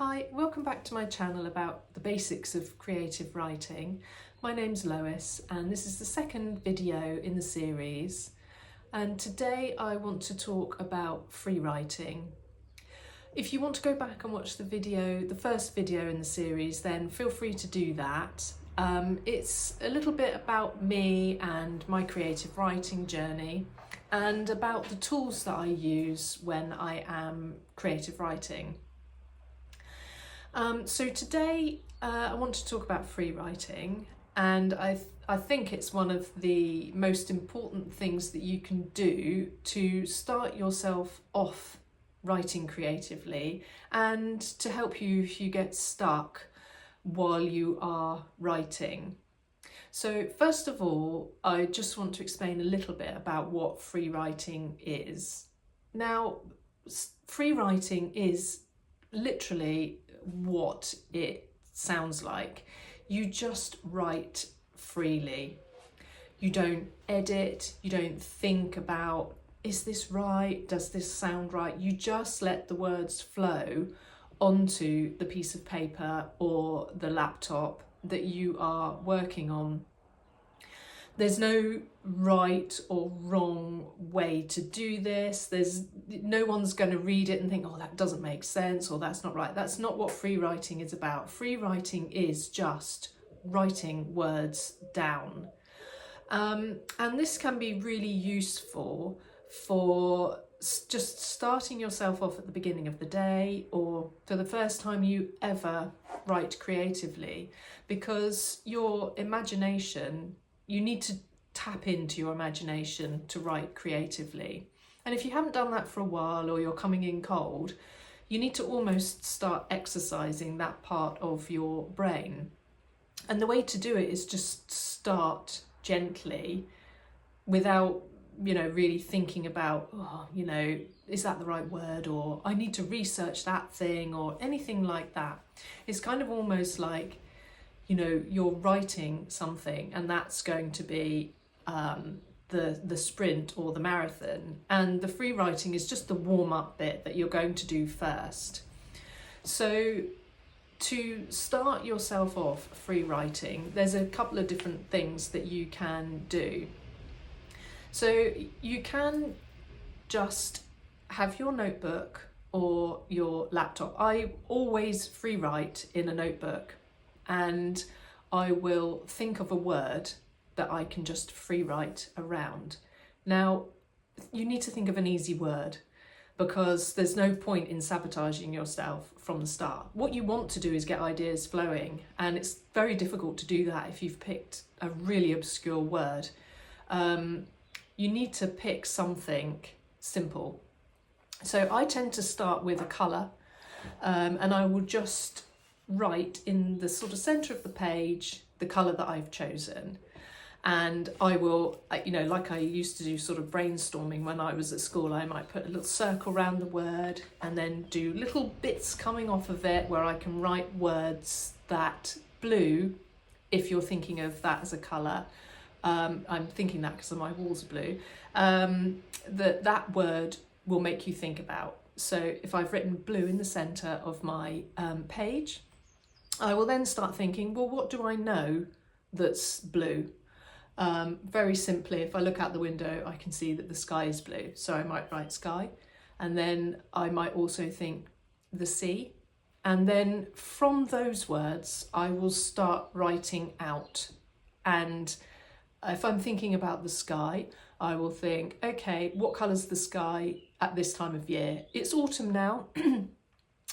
Hi, welcome back to my channel about the basics of creative writing. My name's Lois and this is the second video in the series, and today I want to talk about free writing. If you want to go back and watch the first video in the series, then feel free to do that. It's a little bit about me and my creative writing journey and about the tools that I use when I am creative writing. So today I want to talk about free writing, and I think it's one of the most important things that you can do to start yourself off writing creatively and to help you if you get stuck while you are writing. So first of all, I just want to explain a little bit about what free writing is. Now, free writing is literally what it sounds like. You just write freely. You don't edit, you don't think about, is this right? Does this sound right? You just let the words flow onto the piece of paper or the laptop that you are working on. There's no right or wrong way to do this. No one's going to read it and think, oh, that doesn't make sense, or that's not right. That's not what free writing is about. Free writing is just writing words down. And this can be really useful for just starting yourself off at the beginning of the day or for the first time you ever write creatively, because your imagination, you need to tap into your imagination to write creatively. And if you haven't done that for a while, or you're coming in cold, you need to almost start exercising that part of your brain. And the way to do it is just start gently without, really thinking about, is that the right word? Or I need to research that thing or anything like that. It's kind of almost like, you're writing something and that's going to be the sprint or the marathon, and the free writing is just the warm-up bit that you're going to do first. So to start yourself off free writing, there's a couple of different things that you can do. So you can just have your notebook or your laptop. I always free write in a notebook, and I will think of a word that I can just free write around. Now, you need to think of an easy word, because there's no point in sabotaging yourself from the start. What you want to do is get ideas flowing, and it's very difficult to do that if you've picked a really obscure word. You need to pick something simple. So I tend to start with a colour, and I will just write in the sort of centre of the page the colour that I've chosen. And I will, like I used to do sort of brainstorming when I was at school, I might put a little circle around the word and then do little bits coming off of it where I can write words that blue, if you're thinking of that as a colour. I'm thinking that because my walls are blue. That word will make you think about. So if I've written blue in the centre of my page, I will then start thinking, well, what do I know that's blue? Very simply, if I look out the window, I can see that the sky is blue. So I might write sky. And then I might also think the sea. And then from those words, I will start writing out. And if I'm thinking about the sky, I will think, okay, what colour's the sky at this time of year? It's autumn now.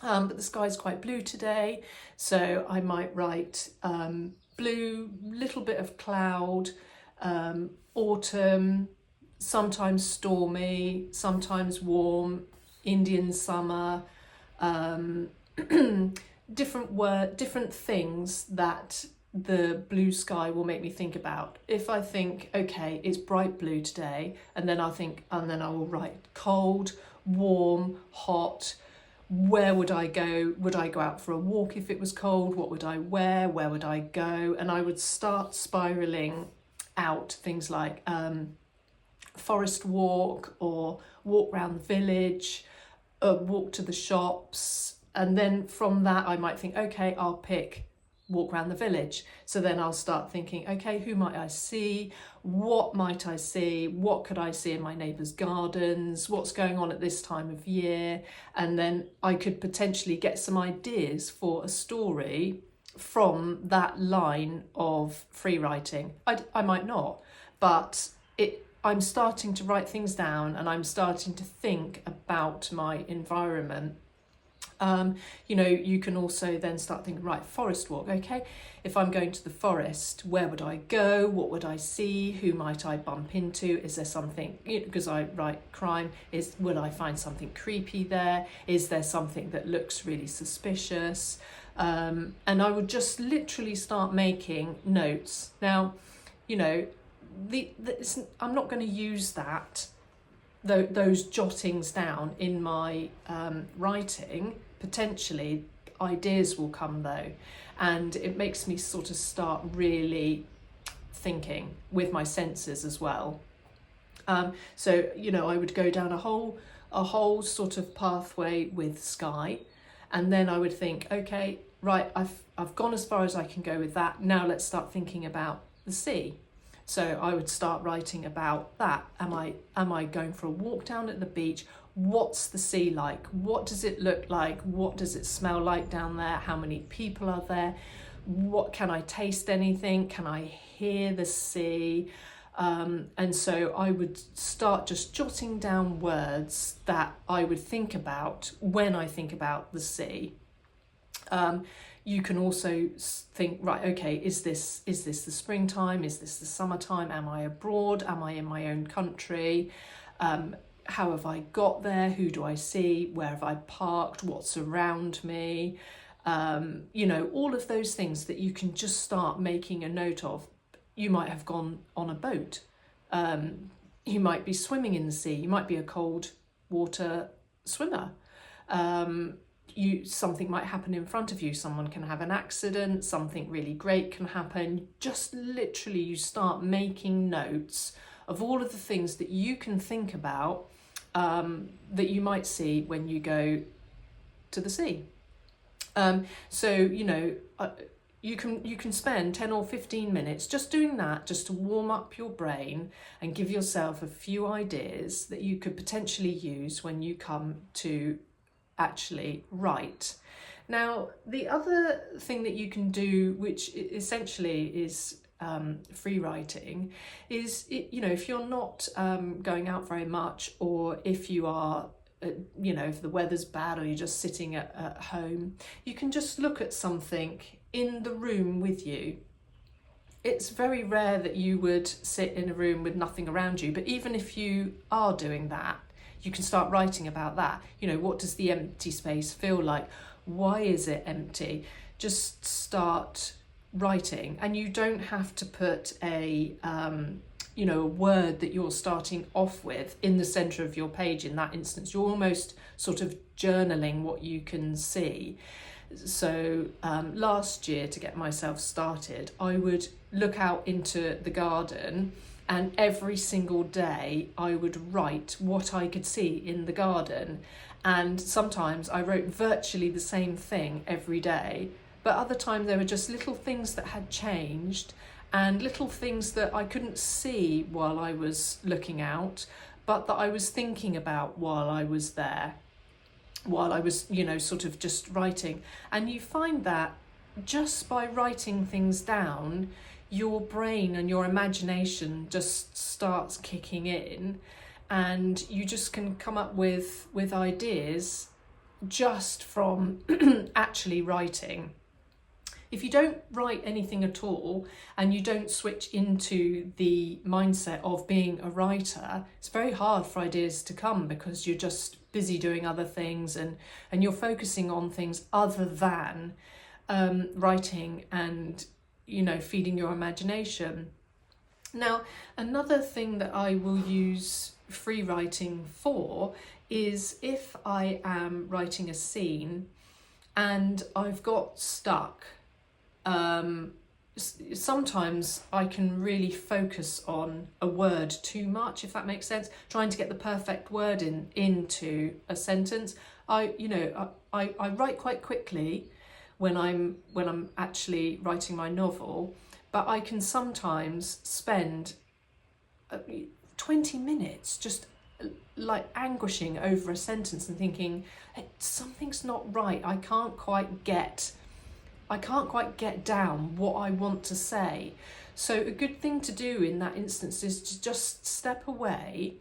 But the sky's quite blue today, so I might write blue, little bit of cloud, autumn, sometimes stormy, sometimes warm, Indian summer, different things that the blue sky will make me think about. If I think, okay, it's bright blue today, and then I will write cold, warm, hot. Where would I go? Would I go out for a walk if it was cold? What would I wear? Where would I go? And I would start spiraling out things like forest walk, or walk around the village, walk to the shops, And then from that, I might think, okay, I'll pick walk around the village. So then I'll start thinking, okay, who might I see? What might I see? What could I see in my neighbours' gardens? What's going on at this time of year? And then I could potentially get some ideas for a story from that line of free writing. I might not, but I'm starting to write things down, and I'm starting to think about my environment. You can also then start thinking, right, forest walk, okay, if I'm going to the forest, where would I go? What would I see? Who might I bump into? Is there something, because I write crime, would I find something creepy there? Is there something that looks really suspicious? And I would just literally start making notes. Now, I'm not going to use those jottings down in my writing. Potentially ideas will come though, and it makes me sort of start really thinking with my senses as well. So I would go down a whole sort of pathway with sky, and then I would think, okay, right, I've gone as far as I can go with that. Now let's start thinking about the sea. So I would start writing about that. Am I going for a walk down at the beach? What's the sea like? What does it look like? What does it smell like down there? How many people are there? What, can I taste anything? Can I hear the sea? And so I would start just jotting down words that I would think about when I think about the sea. You can also think, right, okay, is this the springtime? Is this the summertime? Am I abroad? Am I in my own country? How have I got there? Who do I see? Where have I parked? What's around me? All of those things that you can just start making a note of. You might have gone on a boat. You might be swimming in the sea. You might be a cold water swimmer. Something might happen in front of you. Someone can have an accident. Something really great can happen. Just literally, you start making notes of all of the things that you can think about that you might see when you go to the sea. You can spend 10 or 15 minutes just doing that, just to warm up your brain and give yourself a few ideas that you could potentially use when you come to actually write. Now, the other thing that you can do, which essentially is free writing, is if you're not going out very much, or if you are if the weather's bad, or you're just sitting at home, you can just look at something in the room with you. It's very rare that you would sit in a room with nothing around you, but even if you are doing that, you can start writing about that. What does the empty space feel like? Why is it empty? Just start writing, and you don't have to put a word that you're starting off with in the center of your page. In that instance, you're almost sort of journaling what you can see. So last year, to get myself started, I would look out into the garden, and every single day I would write what I could see in the garden. And sometimes I wrote virtually the same thing every day, but other times there were just little things that had changed, and little things that I couldn't see while I was looking out, but that I was thinking about while I was there, while I was, sort of just writing. And you find that just by writing things down, your brain and your imagination just starts kicking in, and you just can come up with ideas just from actually writing. If you don't write anything at all, and you don't switch into the mindset of being a writer, it's very hard for ideas to come, because you're just busy doing other things, and you're focusing on things other than writing and feeding your imagination. Now, another thing that I will use free writing for is if I am writing a scene and I've got stuck. Sometimes I can really focus on a word too much, if that makes sense, trying to get the perfect word into a sentence. I write quite quickly when I'm actually writing my novel, but I can sometimes spend 20 minutes just like anguishing over a sentence and thinking, hey, something's not right. I can't quite get down what I want to say. So a good thing to do in that instance is to just step away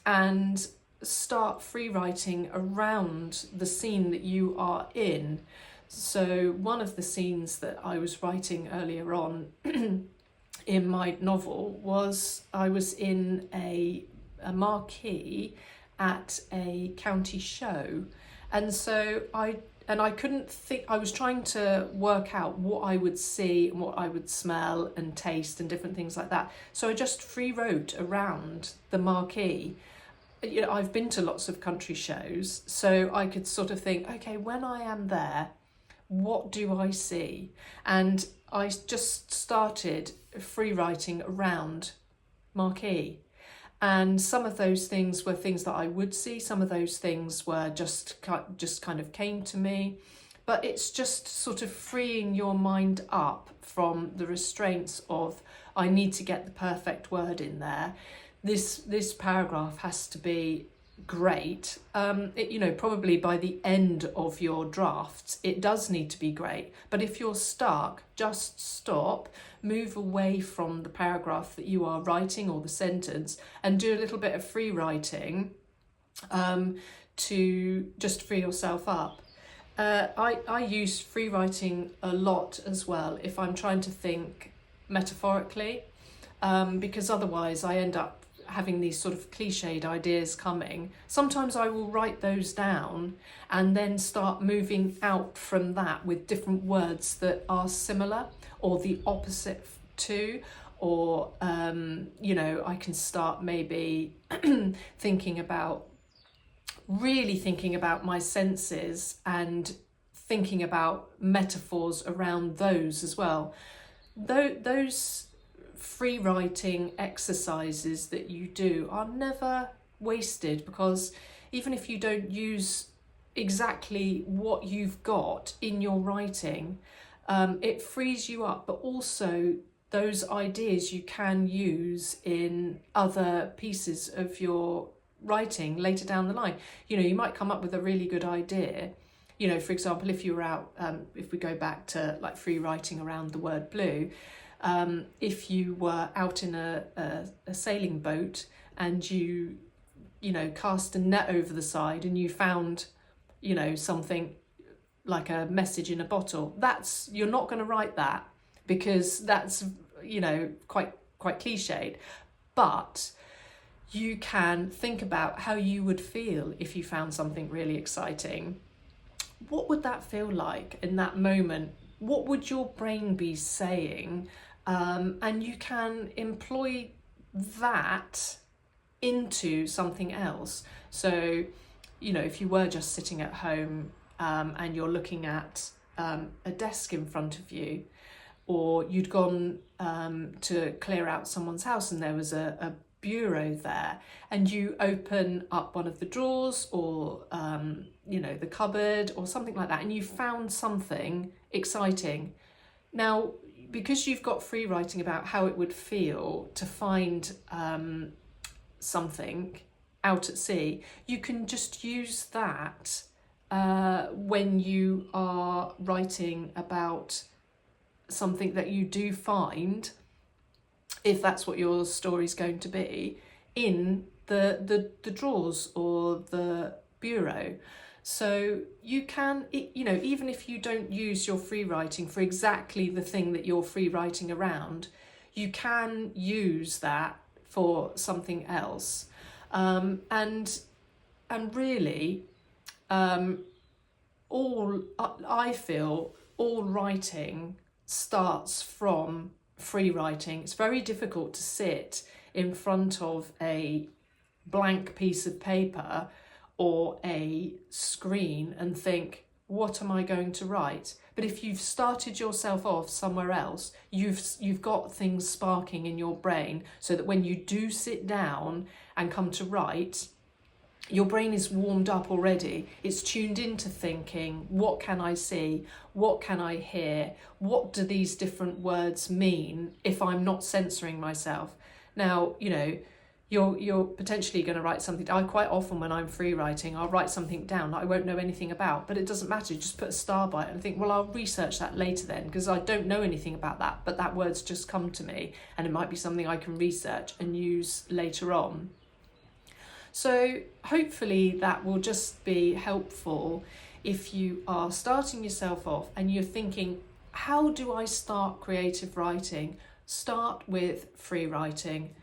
and start free writing around the scene that you are in. So one of the scenes that I was writing earlier on in my novel was I was in a marquee at a county show, and so I couldn't think. I was trying to work out what I would see and what I would smell and taste and different things like that. So I just free wrote around the marquee. You know, I've been to lots of country shows, so I could sort of think, okay, when I am there, what do I see? And I just started free writing around marquee. And some of those things were things that I would see. Some of those things were just kind of came to me. But it's just sort of freeing your mind up from the restraints of, I need to get the perfect word in there. This paragraph has to be great. Probably by the end of your drafts, it does need to be great. But if you're stuck, just stop, move away from the paragraph that you are writing or the sentence, and do a little bit of free writing to just free yourself up. I use free writing a lot as well if I'm trying to think metaphorically, because otherwise I end up having these sort of cliched ideas coming. Sometimes I will write those down and then start moving out from that with different words that are similar or the opposite to, or I can start maybe thinking about my senses and thinking about metaphors around those as well. Those free writing exercises that you do are never wasted, because even if you don't use exactly what you've got in your writing, it frees you up. But also those ideas you can use in other pieces of your writing later down the line. You might come up with a really good idea. For example, if you're out, if we go back to like free writing around the word blue, if you were out in a sailing boat and you cast a net over the side and you found something like a message in a bottle, you're not going to write that, because that's quite cliched. But you can think about how you would feel if you found something really exciting. What would that feel like in that moment? What would your brain be saying? And you can employ that into something else. So, if you were just sitting at home and you're looking at a desk in front of you, or you'd gone to clear out someone's house and there was a bureau there, and you open up one of the drawers or the cupboard or something like that, and you found something exciting. Now, because you've got free writing about how it would feel to find something out at sea, you can just use that when you are writing about something that you do find, if that's what your story's going to be, in the drawers or the bureau. So you can, even if you don't use your free writing for exactly the thing that you're free writing around, you can use that for something else. And really, I feel all writing starts from free writing. It's very difficult to sit in front of a blank piece of paper or a screen and think, what am I going to write? But if you've started yourself off somewhere else, you've got things sparking in your brain, so that when you do sit down and come to write, your brain is warmed up already. It's tuned into thinking, what can I see? What can I hear? What do these different words mean if I'm not censoring myself? Now, you know, you're potentially going to write something. I quite often, when I'm free writing, I'll write something down that I won't know anything about, but it doesn't matter. Just put a star by it and think, well, I'll research that later then, because I don't know anything about that, but that word's just come to me, and it might be something I can research and use later on. So hopefully that will just be helpful if you are starting yourself off and you're thinking, how do I start creative writing? Start with free writing.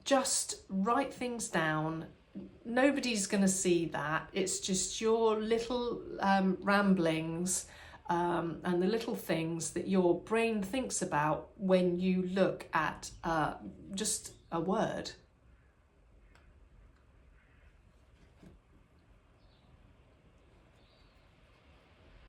Just write things down. Nobody's going to see that. It's just your little ramblings and the little things that your brain thinks about when you look at just a word.